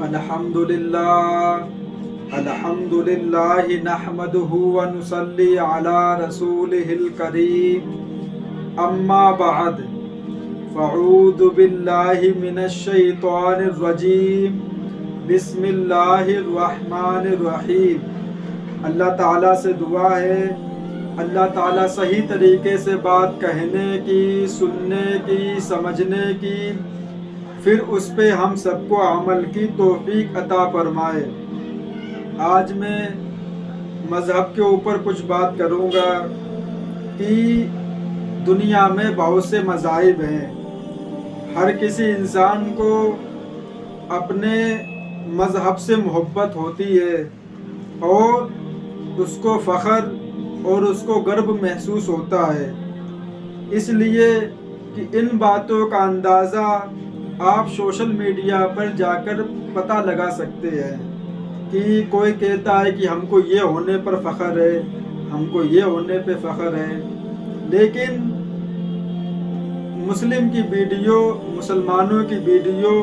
الحمدللہ نحمدہ ونصلی علی رسولہ الکریم اما بعد فاعوذ باللہ من الشیطان الرجیم بسم اللہ الرحمن الرحیم۔ اللہ تعالیٰ سے دعا ہے اللہ تعالیٰ صحیح طریقے سے بات کہنے کی، سننے کی، سمجھنے کی، پھر اس پہ ہم سب کو عمل کی توفیق عطا فرمائے۔ آج میں مذہب کے اوپر کچھ بات کروں گا کہ دنیا میں بہت سے مذاہب ہیں۔ ہر کسی انسان کو اپنے مذہب سے محبت ہوتی ہے اور اس کو فخر اور اس کو گرو محسوس ہوتا ہے، اس لیے کہ ان باتوں کا اندازہ آپ سوشل میڈیا پر جا کر پتہ لگا سکتے ہیں کہ کوئی کہتا ہے کہ ہم کو یہ ہونے پر فخر ہے، ہم کو یہ ہونے پہ فخر ہے، لیکن مسلم کی ویڈیو، مسلمانوں کی ویڈیو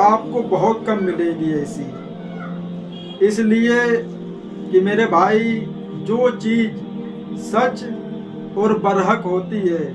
آپ کو بہت کم ملے گی ایسی۔ اس لیے کہ میرے بھائی، جو چیز سچ اور برحق ہوتی ہے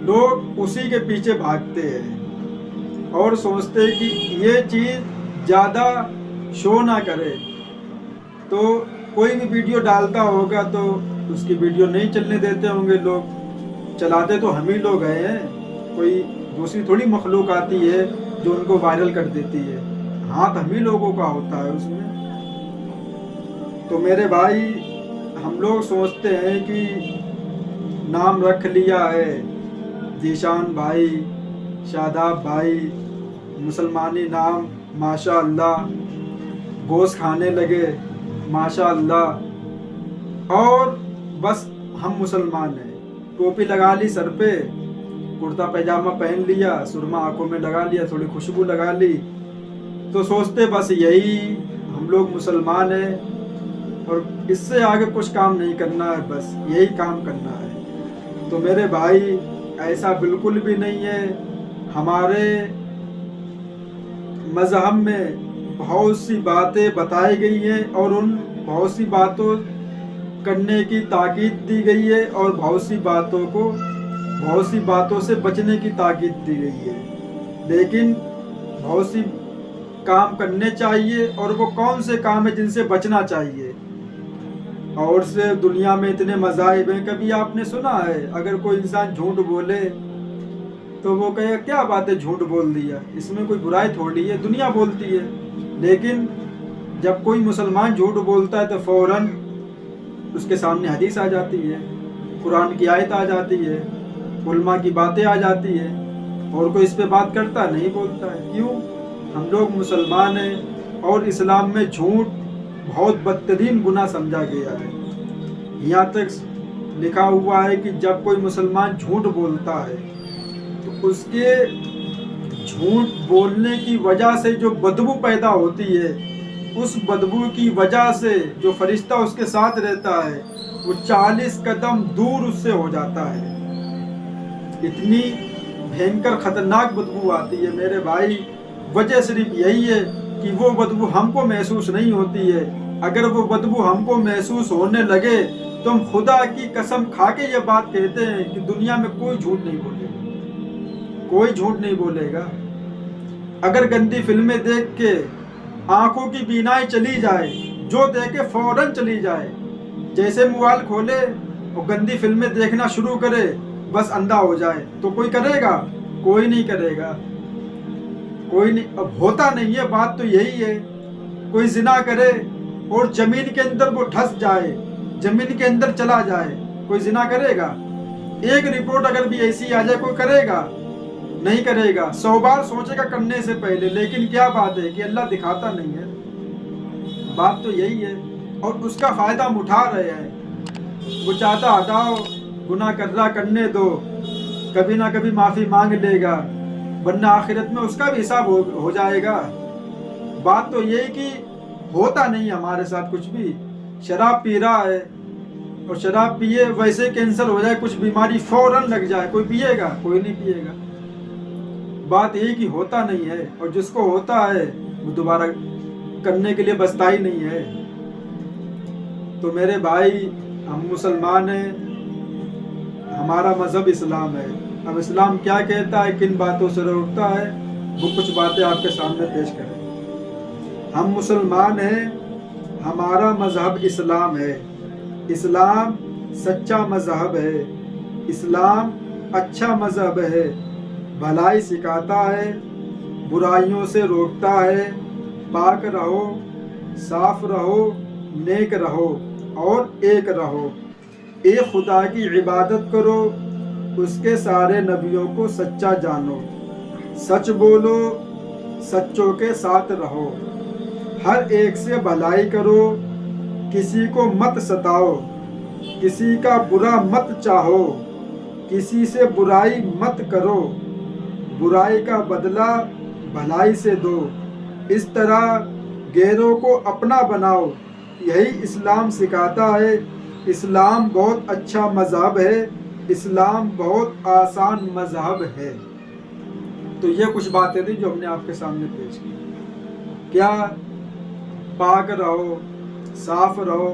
لوگ اسی کے پیچھے بھاگتے ہیں اور سوچتے ہیں کہ یہ چیز زیادہ شو نہ کرے، تو کوئی بھی ویڈیو ڈالتا ہوگا تو اس کی ویڈیو نہیں چلنے دیتے ہوں گے لوگ، چلاتے تو ہم ہی لوگ ہیں، کوئی دوسری تھوڑی مخلوق آتی ہے جو ان کو وائرل کر دیتی ہے، ہاتھ ہم ہی لوگوں کا ہوتا ہے اس میں۔ تو میرے بھائی، ہم لوگ سوچتے ہیں کہ نام رکھ لیا ہے ذیشان بھائی، شاداب بھائی، مسلمانی نام ماشاء اللہ، گوشت کھانے لگے ماشاء اللہ، اور بس ہم مسلمان ہیں، ٹوپی لگا لی سر پہ، کرتا پیجامہ پہن لیا، سرما آنکھوں میں لگا لیا، تھوڑی خوشبو لگا لی، تو سوچتے بس یہی ہم لوگ مسلمان ہیں اور اس سے آگے کچھ کام نہیں کرنا ہے، بس یہی کام کرنا ہے۔ تو میرے بھائی، ایسا بالکل بھی نہیں ہے۔ ہمارے مذہب میں بہت سی باتیں بتائی گئی ہیں اور ان بہت سی باتوں کرنے کی تاکید دی گئی ہے اور بہت سی باتوں سے بچنے کی تاکید دی گئی ہے، لیکن بہت سی کام کرنے چاہیے، اور وہ کون سے کام ہیں جن سے بچنا چاہیے۔ اور سے دنیا میں اتنے مذاہب ہیں، کبھی آپ نے سنا ہے اگر کوئی انسان جھوٹ بولے تو وہ کہے کیا بات ہے، جھوٹ بول دیا، اس میں کوئی برائی تھوڑی ہے، دنیا بولتی ہے۔ لیکن جب کوئی مسلمان جھوٹ بولتا ہے تو فوراً اس کے سامنے حدیث آ جاتی ہے، قرآن کی آیت آ جاتی ہے، علماء کی باتیں آ جاتی ہے، اور کوئی اس پہ بات کرتا نہیں، بولتا ہے۔ کیوں؟ ہم لوگ مسلمان ہیں اور اسلام میں جھوٹ بہت بدترین گناہ سمجھا گیا ہے۔ یہاں تک لکھا ہوا ہے کہ جب کوئی مسلمان جھوٹ بولتا ہے تو اس کے جھوٹ بولنے کی وجہ سے جو بدبو پیدا ہوتی ہے، اس بدبو کی وجہ سے جو فرشتہ اس کے ساتھ رہتا ہے وہ 40 قدم دور اس سے ہو جاتا ہے۔ اتنی بھینکر خطرناک بدبو آتی ہے میرے بھائی۔ وجہ صرف یہی ہے کہ وہ بدبو ہم کو محسوس نہیں ہوتی ہے۔ اگر وہ بدبو ہم کو محسوس ہونے لگے تو ہم خدا کی قسم کھا کے یہ بات کہتے ہیں کہ دنیا میں کوئی جھوٹ نہیں بولے گا، کوئی جھوٹ نہیں بولے گا۔ اگر گندی فلمیں دیکھ کے آنکھوں کی بینائی چلی جائے، جو دیکھے فوراً چلی جائے، جیسے موبائل کھولے اور گندی فلمیں دیکھنا شروع کرے بس اندھا ہو جائے، تو کوئی کرے گا؟ کوئی نہیں کرے گا، کوئی نہیں۔ اب ہوتا نہیں ہے، بات تو یہی ہے۔ کوئی زنا کرے اور زمین کے اندر وہ دھس جائے، زمین کے اندر چلا جائے، کوئی زنا کرے گا؟ ایک رپورٹ اگر بھی ایسی آ جائے، کوئی کرے گا؟ نہیں کرے گا، 100 بار سوچے گا کرنے سے پہلے، لیکن کیا بات ہے کہ اللہ دکھاتا نہیں ہے۔ بات تو یہی ہے، اور اس کا فائدہ ہم اٹھا رہے ہیں۔ وہ چاہتا ہٹاؤ، گناہ کر رہا کرنے دو، کبھی نہ کبھی معافی مانگ لے گا، ورنہ آخرت میں اس کا بھی حساب ہو جائے گا۔ بات تو یہی کہ ہوتا نہیں ہمارے ساتھ کچھ بھی۔ شراب پی رہا ہے اور شراب پیے ویسے کینسر ہو جائے، کچھ بیماری فوراً لگ جائے، کوئی پیے گا؟ کوئی نہیں پیے گا۔ بات یہی کہ ہوتا نہیں ہے، اور جس کو ہوتا ہے وہ دوبارہ کرنے کے لیے بچتا ہی نہیں ہے۔ تو میرے بھائی، ہم مسلمان ہیں، ہمارا مذہب اسلام ہے۔ اب اسلام کیا کہتا ہے، کن باتوں سے روکتا ہے، وہ کچھ باتیں آپ کے سامنے پیش کریں۔ ہم مسلمان ہیں، ہمارا مذہب اسلام ہے۔ اسلام سچا مذہب ہے، اسلام اچھا مذہب ہے، بھلائی سکھاتا ہے، برائیوں سے روکتا ہے، پاک رہو، صاف رہو، نیک رہو اور ایک رہو، ایک خدا کی عبادت کرو، اس کے سارے نبیوں کو سچا جانو، سچ بولو، سچوں کے ساتھ رہو، ہر ایک سے بھلائی کرو، کسی کو مت ستاؤ، کسی کا برا مت چاہو، کسی سے برائی مت کرو، برائی کا بدلہ بھلائی سے دو، اس طرح غیروں کو اپنا بناؤ، یہی اسلام سکھاتا ہے۔ اسلام بہت اچھا مذہب ہے، اسلام بہت آسان مذہب ہے۔ تو یہ کچھ باتیں تھیں جو ہم نے آپ کے سامنے پیش کی۔ کیا؟ پاک رہو، صاف رہو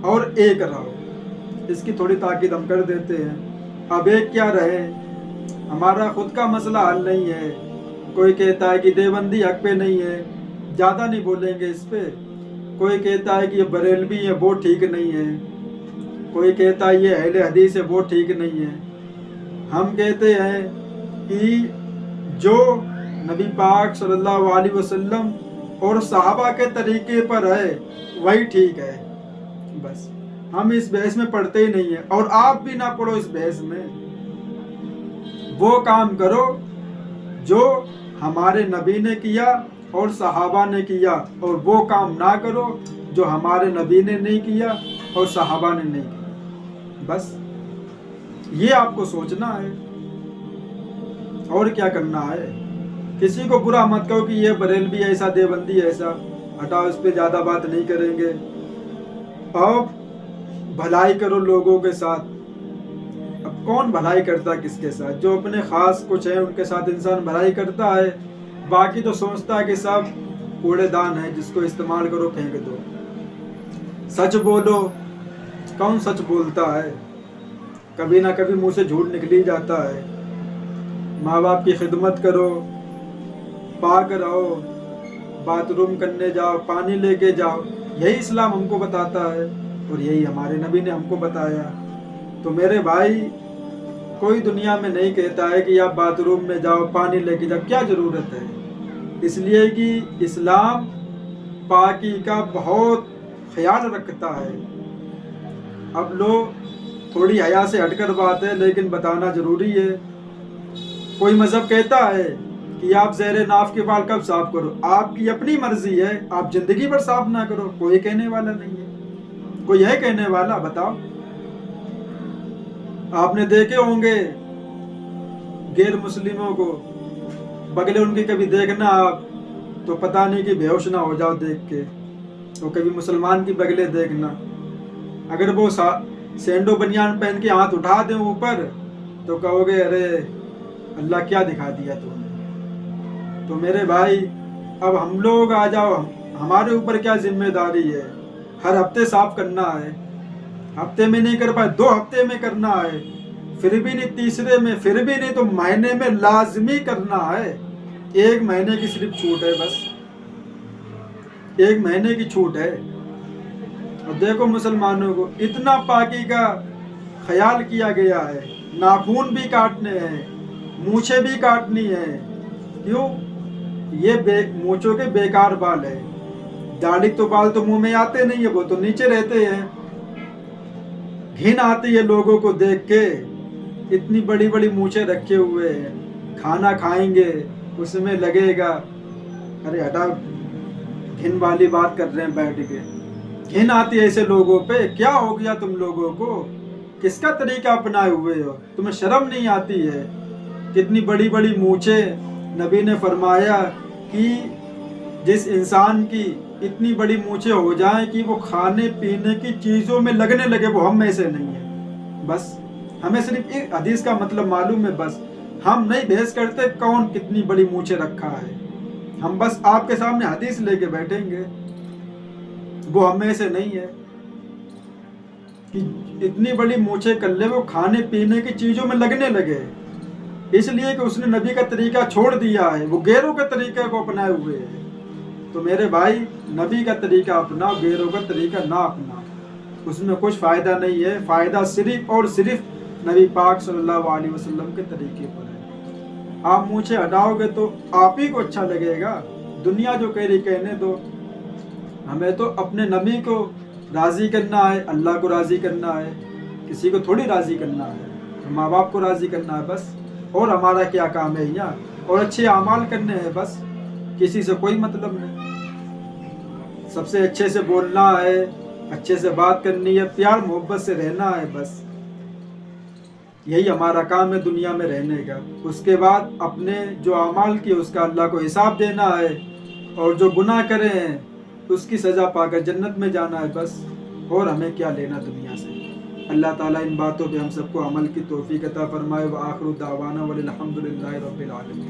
اور ایک رہو۔ اس کی تھوڑی تاکید ہم کر دیتے ہیں۔ اب ایک کیا رہے، ہمارا خود کا مسئلہ حل نہیں ہے۔ کوئی کہتا ہے کہ دیوبندی حق پہ نہیں ہے، زیادہ نہیں بولیں گے اس پہ۔ کوئی کہتا ہے کہ یہ بریلوی ہے، وہ ٹھیک نہیں ہے۔ کوئی کہتا ہے یہ اہل حدیث ہے، وہ ٹھیک نہیں ہے۔ ہم کہتے ہیں کہ جو نبی پاک صلی اللہ علیہ وسلم اور صحابہ کے طریقے پر ہے وہی ٹھیک ہے۔ بس ہم اس بحث میں پڑھتے ہی نہیں ہیں، اور آپ بھی نہ پڑھو اس بحث میں۔ وہ کام کرو جو ہمارے نبی نے کیا اور صحابہ نے کیا، اور وہ کام نہ کرو جو ہمارے نبی نے نہیں کیا اور صحابہ نے نہیں کیا۔ بس یہ آپ کو سوچنا ہے، اور کیا کرنا ہے۔ کسی کو برا مت کہو کہ یہ بریلوی ایسا، دیوبندی ایسا، ہٹاؤ، اس پہ زیادہ بات نہیں کریں گے۔ اب بھلائی کرو لوگوں کے ساتھ۔ اب کون بھلائی کرتا ہے کس کے ساتھ؟ جو اپنے خاص کچھ ہیں ان کے ساتھ انسان بھلائی کرتا ہے، باقی تو سوچتا ہے کہ سب کوڑے دان ہے، جس کو استعمال کرو پھینک دو۔ سچ بولو، کون سچ بولتا ہے؟ کبھی نہ کبھی منہ سے جھوٹ نکل ہی جاتا ہے۔ ماں باپ کی خدمت کرو، پاک رہو، باتھ روم کرنے جاؤ، پانی لے کے جاؤ، یہی اسلام ہم کو بتاتا ہے اور یہی ہمارے نبی نے ہم کو بتایا۔ تو میرے بھائی، کوئی دنیا میں نہیں کہتا ہے کہ آپ باتھ روم میں جاؤ، پانی لے کے جاؤ، کیا ضرورت ہے؟ اس لیے کہ اسلام پاکی کا بہت خیال رکھتا ہے۔ اب لوگ تھوڑی حیا سے ہٹ کر بات ہے، لیکن بتانا ضروری ہے۔ کوئی مذہب کہتا ہے کہ آپ زیر ناف کے بال کب صاف کرو، آپ کی اپنی مرضی ہے، آپ زندگی بھر صاف نہ کرو، کوئی کہنے والا نہیں ہے۔ کوئی ہے کہنے والا؟ بتاؤ۔ آپ نے دیکھے ہوں گے غیر مسلموں کو، بغلے ان کی کبھی دیکھنا آپ تو پتہ نہیں کہ بے ہوش نہ ہو جاؤ دیکھ کے۔ تو کبھی مسلمان کی بغلے دیکھنا، اگر وہ سینڈو بنیان پہن کے ہاتھ اٹھا دیں اوپر تو کہو گے ارے اللہ کیا دکھا دیا تو نے۔ تو میرے بھائی، اب ہم لوگ آ جاؤ، ہمارے اوپر کیا ذمہ داری ہے؟ ہر ہفتے صاف کرنا ہے، ہفتے میں نہیں کر پائے 2 ہفتے میں کرنا ہے، پھر بھی نہیں تیسرے میں، پھر بھی نہیں تو مہینے میں لازمی کرنا ہے۔ 1 مہینے کی صرف چھوٹ ہے، بس 1 مہینے کی چھوٹ ہے۔ اور دیکھو مسلمانوں کو اتنا پاکی کا خیال کیا گیا ہے، ناخون بھی کاٹنے ہیں، مونچھیں بھی کاٹنی ہے۔ کیوں؟ یہ مونچھوں کے بیکار بال ہے، داڑھی تو بال تو منہ میں آتے نہیں ہیں، وہ تو نیچے رہتے ہیں۔ گھن آتی ہے لوگوں کو دیکھ کے، اتنی بڑی بڑی مونچھیں رکھے ہوئے ہیں، کھانا کھائیں گے اس میں لگے گا، ارے ہٹا، گھن والی بات کر رہے ہیں بیٹھ کے۔ گھن آتی ہے ایسے لوگوں پہ۔ کیا ہو گیا تم لوگوں کو؟ کس کا طریقہ اپنائے ہوئے ہو؟ تمہیں شرم نہیں آتی ہے؟ کتنی بڑی بڑی مونچھیں۔ نبی نے فرمایا کہ جس انسان کی اتنی بڑی مونچھیں ہو جائیں کہ وہ کھانے پینے کی چیزوں میں لگنے لگے، وہ ہم میں سے نہیں ہے۔ بس ہمیں صرف ایک حدیث کا مطلب معلوم ہے، بس ہم نہیں بحث کرتے کون کتنی بڑی مونچھیں رکھا ہے، ہم بس آپ کے سامنے حدیث لے کے بیٹھیں گے، وہ ہمیں سے نہیں ہے کہ اتنی بڑی مونچھیں کر لے وہ کھانے پینے کی چیزوں میں لگنے لگے، اس لیے کہ اس نے نبی کا طریقہ چھوڑ دیا ہے، وہ غیروں کے طریقے کو اپنائے ہوئے ہے۔ تو میرے بھائی، نبی کا طریقہ اپناؤ، غیروں کا طریقہ نہ اپناؤ، اس میں کچھ فائدہ نہیں ہے، فائدہ صرف اور صرف نبی پاک صلی اللہ علیہ وسلم کے طریقے پر ہے۔ آپ مونچھیں ہٹاؤ گے تو آپ ہی کو اچھا لگے گا، دنیا جو کہہ رہی کہنے دو، ہمیں تو اپنے نبی کو راضی کرنا ہے، اللہ کو راضی کرنا ہے، کسی کو تھوڑی راضی کرنا ہے، ماں باپ کو راضی کرنا ہے بس، اور ہمارا کیا کام ہے یہاں، اور اچھے اعمال کرنے ہیں بس، کسی سے کوئی مطلب نہیں، سب سے اچھے سے بولنا ہے، اچھے سے بات کرنی ہے، پیار محبت سے رہنا ہے بس، یہی ہمارا کام ہے دنیا میں رہنے کا۔ اس کے بعد اپنے جو اعمال کیے اس کا اللہ کو حساب دینا ہے، اور جو گناہ کرے ہیں اس کی سزا پا کر جنت میں جانا ہے بس، اور ہمیں کیا لینا دنیا سے۔ اللہ تعالیٰ ان باتوں پہ ہم سب کو عمل کی توفیق عطا فرمائے۔ وآخر دعوانا وللحمد للہ رب العالمین۔